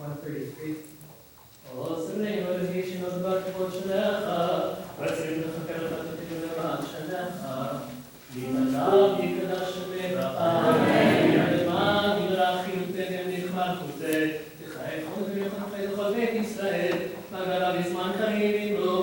133. O Sene, Motivation of the Backboard Shalecha, Ratzim the Hakarata Tikivan Shalecha, Yimanav Yikadash Mebracha, Yadema, Yidrachim Tegem Nichmar Kute, Tichaev Hon Yochan Chayil Chavek Israel, Magala Bisman Karim Lo,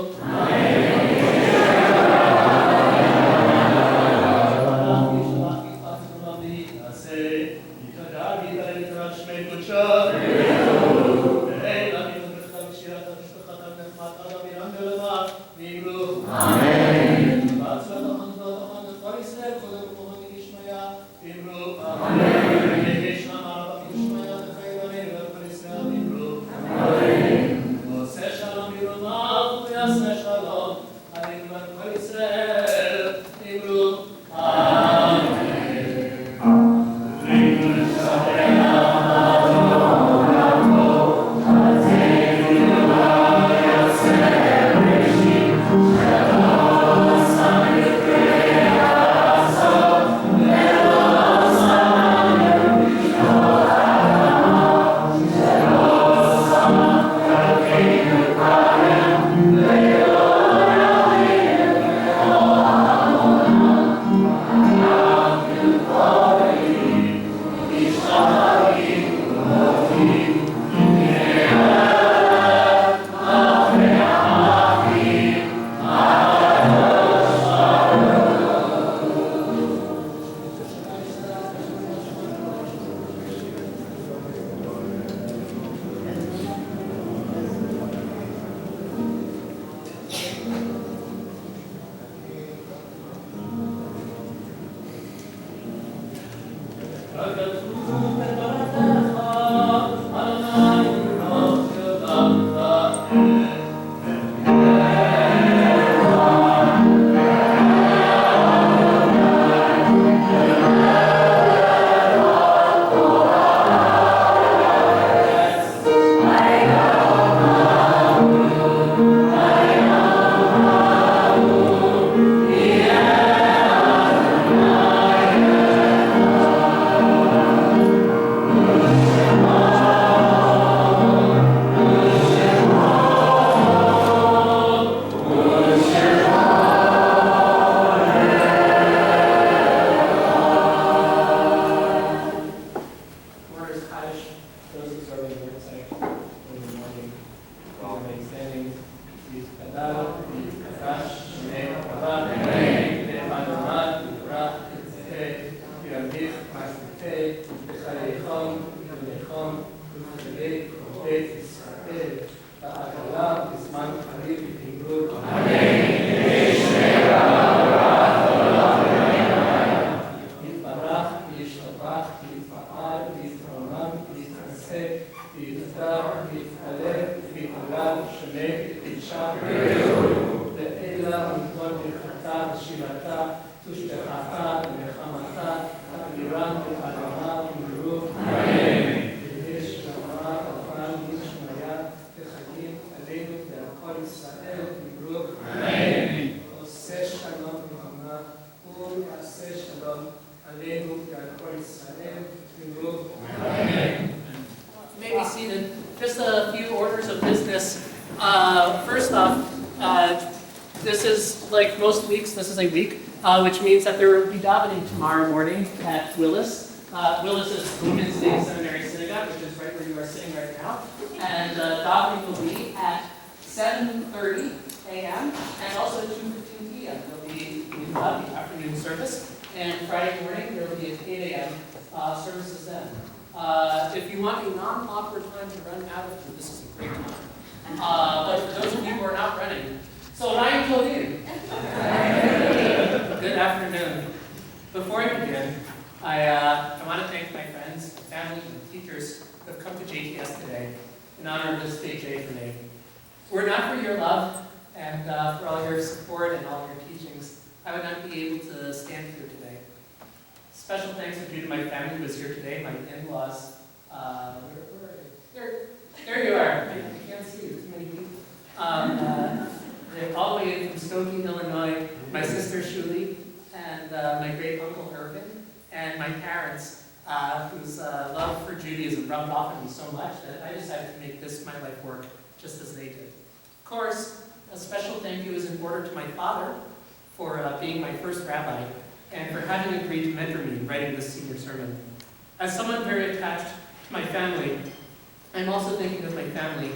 which means that there will be davening tomorrow morning at Willis. Willis is Women's Day Seminary Synagogue, which is right where you are sitting right now. And davening will be at 7:30 a.m. and also 2:15 p.m. There will be the afternoon service. And Friday morning, there will be at 8 a.m. Services then. If you want a non-awkward time to run out of, this is a great time. But for those of you who are not running, so Ryan told you. Good afternoon. Before I begin, I want to thank my friends, family, and teachers who have come to JTS today in honor of this big day for me. Were it not for your love and for all your support and all your teachings, I would not be able to stand here today. Special thanks are due to my family who is here today, my in-laws. Where are they? There you are. I can't see you. Too many people. They're all the way in from Skokie, Illinois. My sister Shuli and my great uncle Irvin and my parents whose love for Judaism rubbed off on me so much that I decided to make this my life work just as they did. Of course, a special thank you is in order to my father for being my first rabbi and for having agreed to mentor me in writing this senior sermon. As someone very attached to my family, I'm also thinking of my family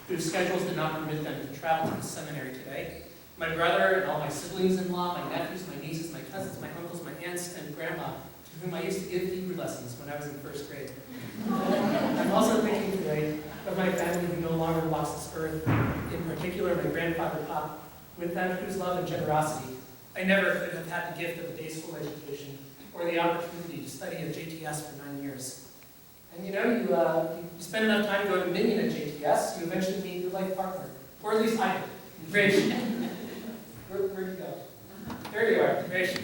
whose schedules did not permit them to travel to the seminary today. My brother and all my siblings-in-law, my nephews, my nieces, my cousins, my uncles, my aunts, and grandma, to whom I used to give Hebrew lessons when I was in first grade. I'm also thinking today of my family who no longer walks this earth, in particular my grandfather Pop, without whose love and generosity I never could have had the gift of a day school education or the opportunity to study at JTS for 9 years. And you know, you spend enough time going to Minion at JTS, you eventually meet your life partner. Or at least I did. Rach. Where'd you go? There you are, Rach.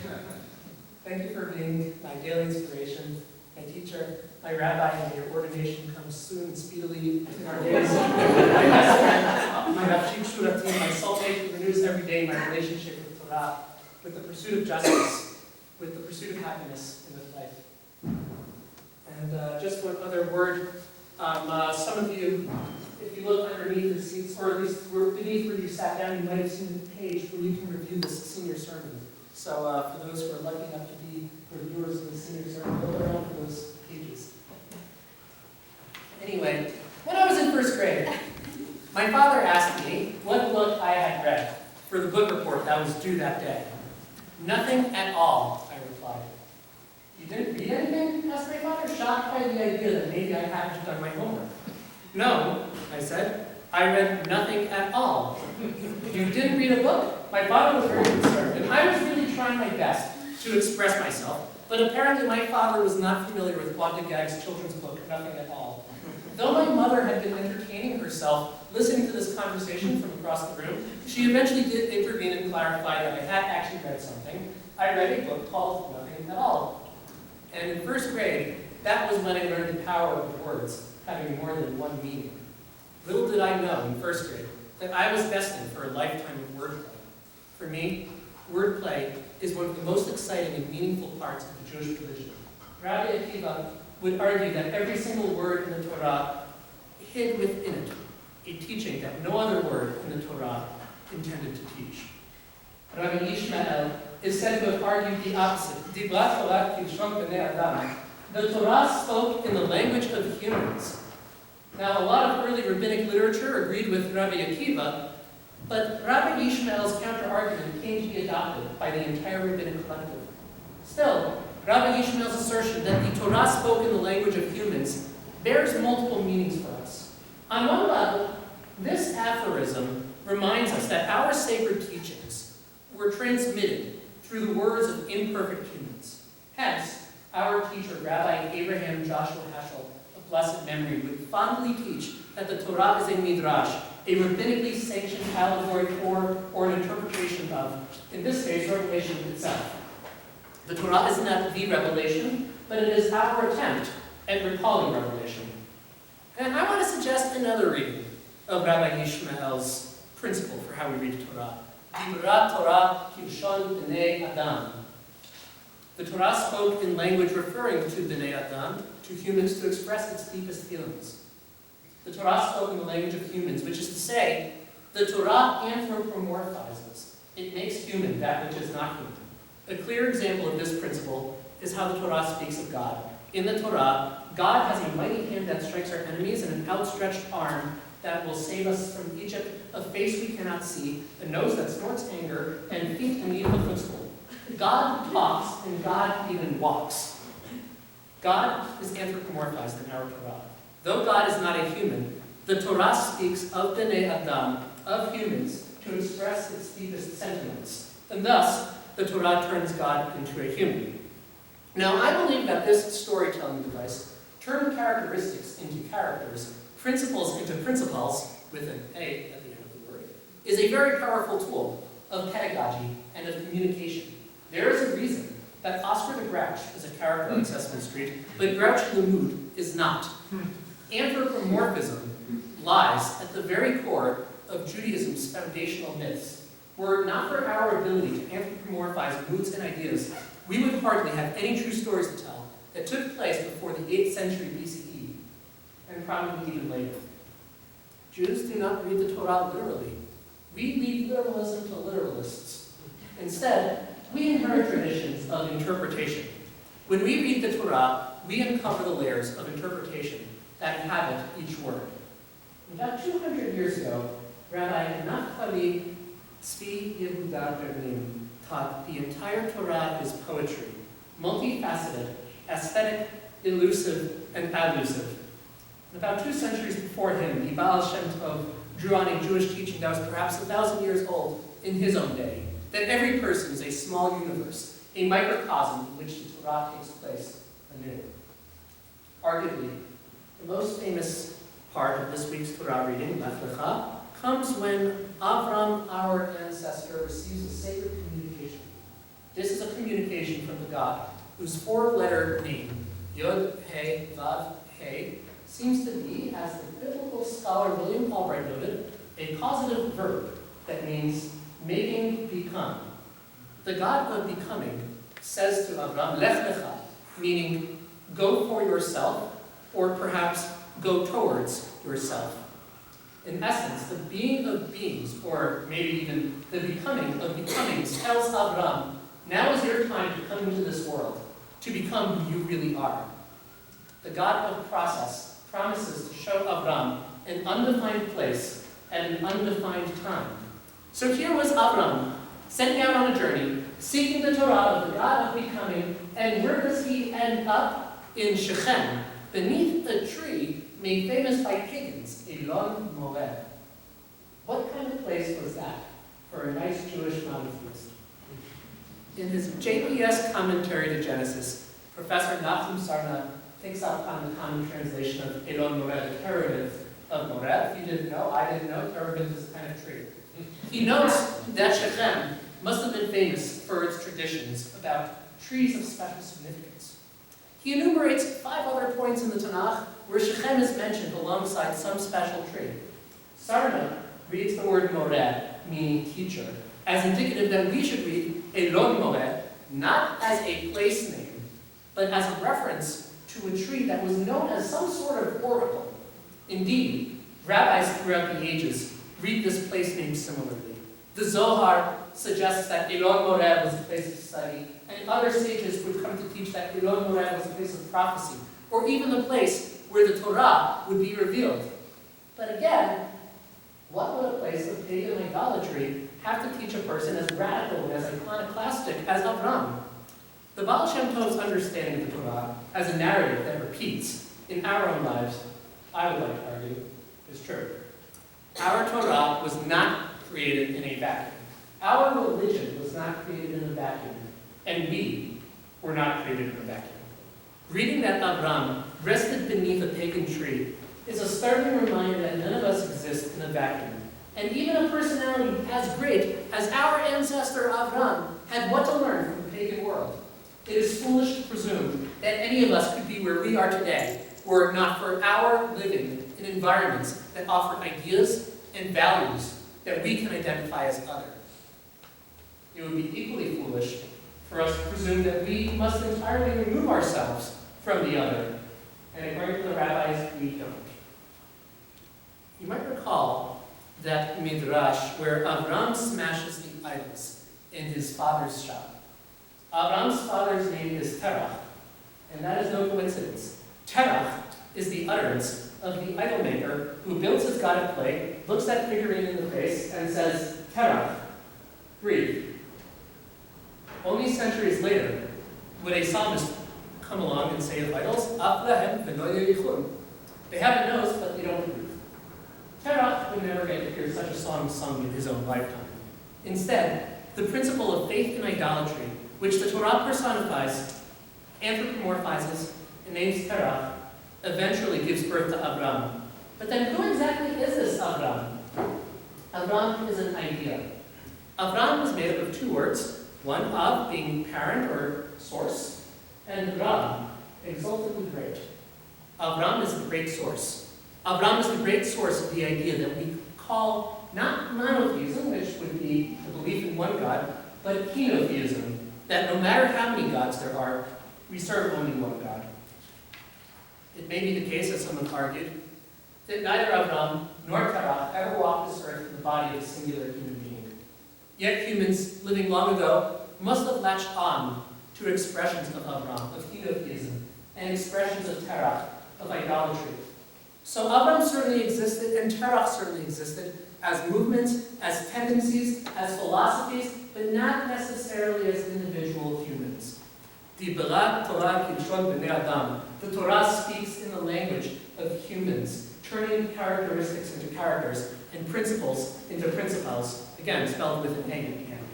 Thank you for being my daily inspiration, my teacher, my rabbi, and your ordination comes soon and speedily in our days. My best friend, my Rafshik Shuratim, my soulmate who renews every day my relationship with Torah, with the pursuit of justice, with the pursuit of happiness in this life. And just one other word. Some of you, if you look underneath the seats, or at least beneath where you sat down, you might have seen the page where you can review this senior sermon. So for those who are lucky enough to be reviewers of the senior sermon, look around for those pages. Anyway, when I was in first grade, my father asked me what book I had read for the book report that was due that day. Nothing at all, I replied. You didn't read anything? Asked my father, shocked by the idea that maybe I hadn't done my homework. No, I said, I read nothing at all. You didn't read a book? My father was very concerned, and I was really trying my best to express myself, but apparently my father was not familiar with Waddegag's children's book, Nothing at All. Though my mother had been entertaining herself, listening to this conversation from across the room, she eventually did intervene and clarify that I had actually read something. I read a book called Nothing at All. And in first grade, that was when I learned the power of words having more than one meaning. Little did I know in first grade that I was destined for a lifetime of wordplay. For me, wordplay is one of the most exciting and meaningful parts of the Jewish religion. Rabbi Akiva would argue that every single word in the Torah hid within it a teaching that no other word in the Torah intended to teach. Rabbi Ishmael is said to have argued the opposite. Dibrat Torah kilshon b'nei Adam. The Torah spoke in the language of humans. Now, a lot of early rabbinic literature agreed with Rabbi Akiva, but Rabbi Ishmael's counter-argument came to be adopted by the entire rabbinic collective. Still, Rabbi Ishmael's assertion that the Torah spoke in the language of humans bears multiple meanings for us. On one level, this aphorism reminds us that our sacred teachings were transmitted through the words of imperfect humans. Hence, our teacher, Rabbi Abraham Joshua Heschel, of blessed memory, would fondly teach that the Torah is a midrash, a rabbinically sanctioned allegory for or an interpretation of, in this case, Revelation itself. The Torah is not the revelation, but it is our attempt at recalling revelation. And I want to suggest another reading of Rabbi Ishmael's principle for how we read the Torah. Dibrat Torah kilshon b'nei Adam. The Torah spoke in language referring to B'nai Adam, to humans, to express its deepest feelings. The Torah spoke in the language of humans, which is to say, the Torah anthropomorphizes. It makes human that which is not human. A clear example of this principle is how the Torah speaks of God. In the Torah, God has a mighty hand that strikes our enemies and an outstretched arm that will save us from Egypt, a face we cannot see, a nose that snorts anger, and feet in need of a footstool. God talks, and God even walks. God is anthropomorphized in our Torah. Though God is not a human, the Torah speaks of B'nai Adam, of humans, to express its deepest sentiments. And thus, the Torah turns God into a human. Now, I believe that this storytelling device, turning characteristics into characters, principles into principles, with an A at the end of the word, is a very powerful tool of pedagogy and of communication. There is a reason that Oscar the Grouch is a character on Sesame Street, but Grouch in the Mood is not. Anthropomorphism lies at the very core of Judaism's foundational myths. Were it not for our ability to anthropomorphize moods and ideas, we would hardly have any true stories to tell, that took place before the 8th century BCE, and probably even later. Jews do not read the Torah literally. We leave literalism to literalists. Instead, we inherit traditions of interpretation. When we read the Torah, we uncover the layers of interpretation that inhabit each word. About 200 years ago, Rabbi Naftali Tzvi Yehuda Berlin taught the entire Torah is poetry, multifaceted, aesthetic, elusive, and allusive. About 2 centuries before him, the Baal Shem Tov drew on a Jewish teaching that was perhaps 1,000 years old in his own day, that every person is a small universe, a microcosm in which the Torah takes place anew. Arguably, the most famous part of this week's Torah reading, Lech Lecha, comes when Abram, our ancestor, receives a sacred communication. This is a communication from the God whose 4-letter name, Yod, He, Vav, He, seems to be, as the biblical scholar William Albright noted, a causative verb that means making become. The God of becoming says to Abram, Lech Lecha, meaning go for yourself, or perhaps go towards yourself. In essence, the being of beings, or maybe even the becoming of becomings, tells Abram, now is your time to come into this world, to become who you really are. The God of process promises to show Abram an undefined place at an undefined time. So here was Abram, setting out on a journey, seeking the Torah of the God of becoming, and where does he end up? In Shechem, beneath a tree made famous by pagans, Elon Moreh. What kind of place was that for a nice Jewish monotheist? In his JTS commentary to Genesis, Professor Nachum Sarna picks up on the common translation of Elon Moreh, the terebinth of Moreh. If you didn't know, I didn't know, terebinth is a kind of tree. He notes that Shechem must have been famous for its traditions about trees of special significance. He enumerates 5 other points in the Tanakh where Shechem is mentioned alongside some special tree. Sarna reads the word Moreh, meaning teacher, as indicative that we should read Elon Moreh not as a place name, but as a reference to a tree that was known as some sort of oracle. Indeed, rabbis throughout the ages read this place name similarly. The Zohar suggests that Elon Moreh was a place of study, and other sages would come to teach that Elon Moreh was a place of prophecy, or even the place where the Torah would be revealed. But again, what would a place of pagan idolatry have to teach a person as radical and as iconoclastic as Abram? The Baal Shem Tov's understanding of the Torah as a narrative that repeats in our own lives, I would like to argue, is true. Our Torah was not created in a vacuum. Our religion was not created in a vacuum, and we were not created in a vacuum. Reading that Abram rested beneath a pagan tree is a startling reminder that none of us exist in a vacuum. And even a personality as great as our ancestor Abram had what to learn from the pagan world. It is foolish to presume that any of us could be where we are today were it not for our living in environments that offer ideas and values that we can identify as other. It would be equally foolish for us to presume that we must entirely remove ourselves from the other, and according to the rabbis, we don't. You might recall that midrash where Avram smashes the idols in his father's shop. Avram's father's name is Terah, and that is no coincidence. Terah is the utterance of the idol maker who builds his god of clay, looks that figurine in the face, and says, Terah, breathe. Only centuries later would a psalmist come along and say of idols, Af lahem v'lo yerichun. They have a nose, but they don't breathe. Terah would never get to hear such a song sung in his own lifetime. Instead, the principle of faith in idolatry, which the Torah personifies, anthropomorphizes, and names Terah, eventually gives birth to Abram. But then who exactly is this Abram? Abram is an idea. Abram is made up of 2 words, one Ab being parent or source, and Ram, exaltedly great. Abram is the great source. Abram is the great source of the idea that we call not monotheism, which would be the belief in one God, but henotheism, that no matter how many gods there are, we serve only one God. It may be the case, as some have argued, that neither Abram nor Terah ever walked this earth in the body of a singular human being. Yet humans living long ago must have latched on to expressions of Abram, of henotheism, and expressions of Terah, of idolatry. So Abram certainly existed, and Terah certainly existed, as movements, as tendencies, as philosophies, but not necessarily as individual humans. Dibra Torah kilshon b'nei Adam. The Torah speaks in the language of humans, turning characteristics into characters, and principles into principles, again, spelled with an A at the end.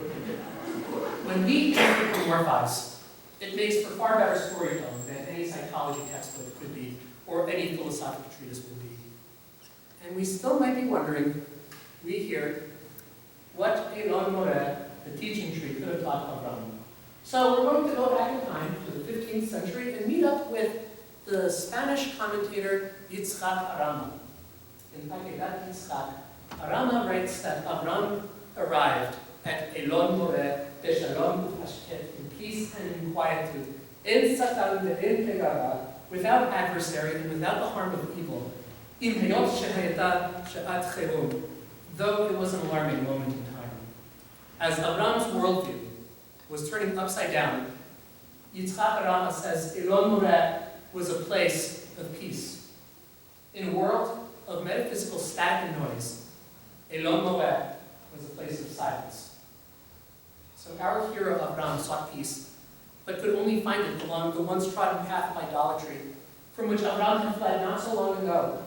When we anthropomorphize, it makes for far better storytelling than any psychology textbook could be, or any philosophical treatise would be. And we still might be wondering, we hear, what Elon Moreh, the teaching tree, could have taught Abram. So we're going to go back in time to the 15th century and meet up with the Spanish commentator Yitzhak Arama. In Akedat Yitzhak, Arama writes that Abram arrived at Elon Moreh, Beshalom Ufashket, in peace and in quietude, in Satan ve'en tegara, without adversary and without the harm of evil, im hayot shehayata she'at cherum, though it was an alarming moment in time. As Abram's worldview was turning upside down, Yitzhak Arama says Elon Moreh was a place of peace. In a world of metaphysical static and noise, Elon Moreh was a place of silence. So our hero Abram sought peace, but could only find it along the once-trodden path of idolatry, from which Abram had fled not so long ago.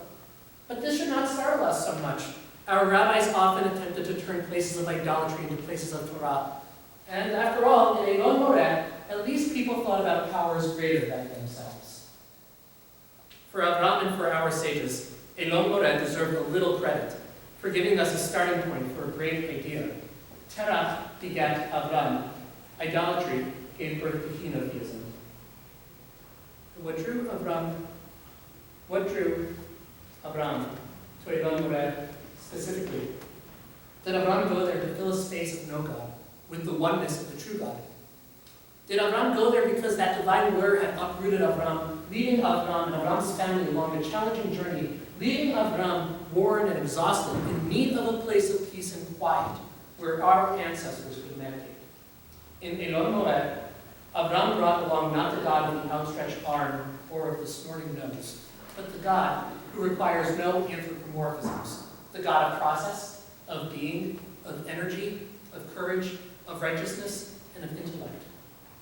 But this should not startle us so much. Our rabbis often attempted to turn places of idolatry into places of Torah. And after all, in Elon Moreh, at least people thought about powers greater than themselves. For Abram and for our sages, Elon Moreh deserved a little credit for giving us a starting point for a great idea. Terah begat Abram. Idolatry gave birth to henotheism. What drew Abram to Elon Moreh specifically? Did Abram go there to fill a space of no God with the oneness of the true God? Did Abram go there because that divine word had uprooted Abram, leading Abram and Abram's family along a challenging journey, leaving Abram worn and exhausted, in need of a place of peace and quiet, where our ancestors could meditate? In Elon Moreh, Abram brought along not the God of the outstretched arm or of the snorting nose, but the God who requires no anthropomorphisms, the God of process, of being, of energy, of courage, of righteousness, and of intellect.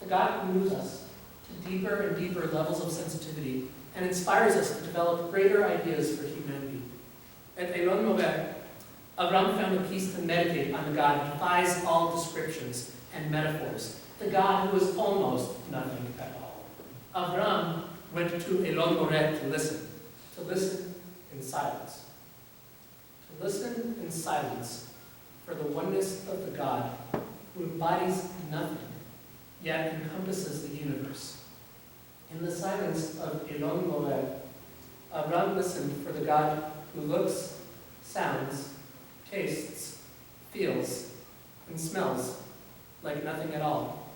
The God who moves us to deeper and deeper levels of sensitivity and inspires us to develop greater ideas for humanity. At Elon Moreh, Abram found a peace to meditate on the God who defies all descriptions and metaphors, the God who is almost nothing at all. Abram went to Elon Moreh to listen in silence. To listen in silence for the oneness of the God who embodies nothing, yet encompasses the universe. In the silence of Elon Moreh, Abram listened for the God who looks, sounds, tastes, feels, and smells like nothing at all.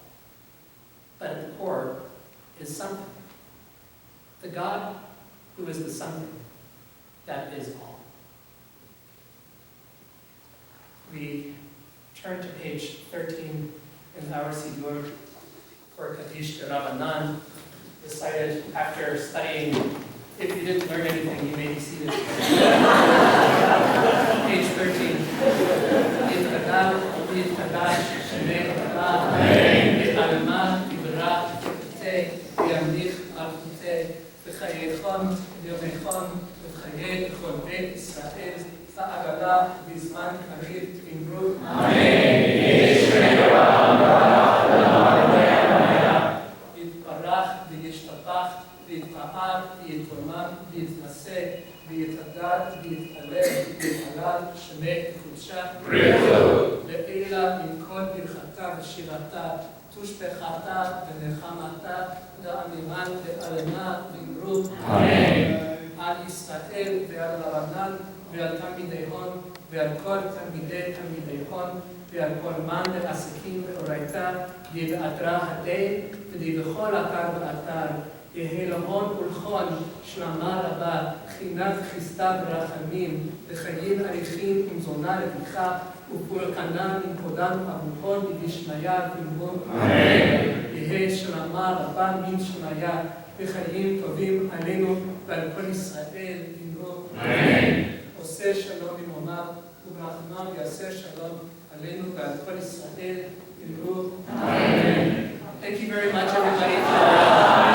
But at the core is something. The God who is the something that is all. We turn to page 13 in our Siddur for Kaddish de Rabbanan, recited after studying. If you didn't learn anything, you may be seated. Page 13. Yitkadash, Shemei Torah, Yi'alma, Yibrach, Yi'teh, Yi'amlich, Archuteh, V'chayechon, Yomechon, V'chayeh, Chol Beit Yisrael, Sa'agada, V'zman Karir, Imru. Amen. Yitbarach, V'yishtabach, V'yitpa'ar, V'yitomam, V'yitnaseh, V'yitadat, V'yitaleh, V'yitalal, Shemei Kudsha, Le'ela, Yimkol, Birchata, V'shirata, Tushbechata, V'nechamata, Da'amiman, Ve'alema, V'imru. Amen. Al Yisrael, Ve'al Rabbanan, Ve'al Tamidei Hon, Ve'al Kol Tamidei Hon, ועל כל מן לעסקים ואורייתא, ידעתרה הדין, ודבכל אתר ואתר, יהי להון ולכון שלמה רבה, חינת חיסתה ורחמים, וחיים אריכים ומזונה לביכה, ופולקנה מפודם אבוכון בדשמיא ואמון אמן. יהי שלמה רבה מן שמיה, וחיים טובים עלינו ועל כל ישראל אמרו אמן. עושה שלום עמנו וברחמיו יעשה שלום עלינו ועל כל ישראל אמרו אמן. Thank you very much everybody.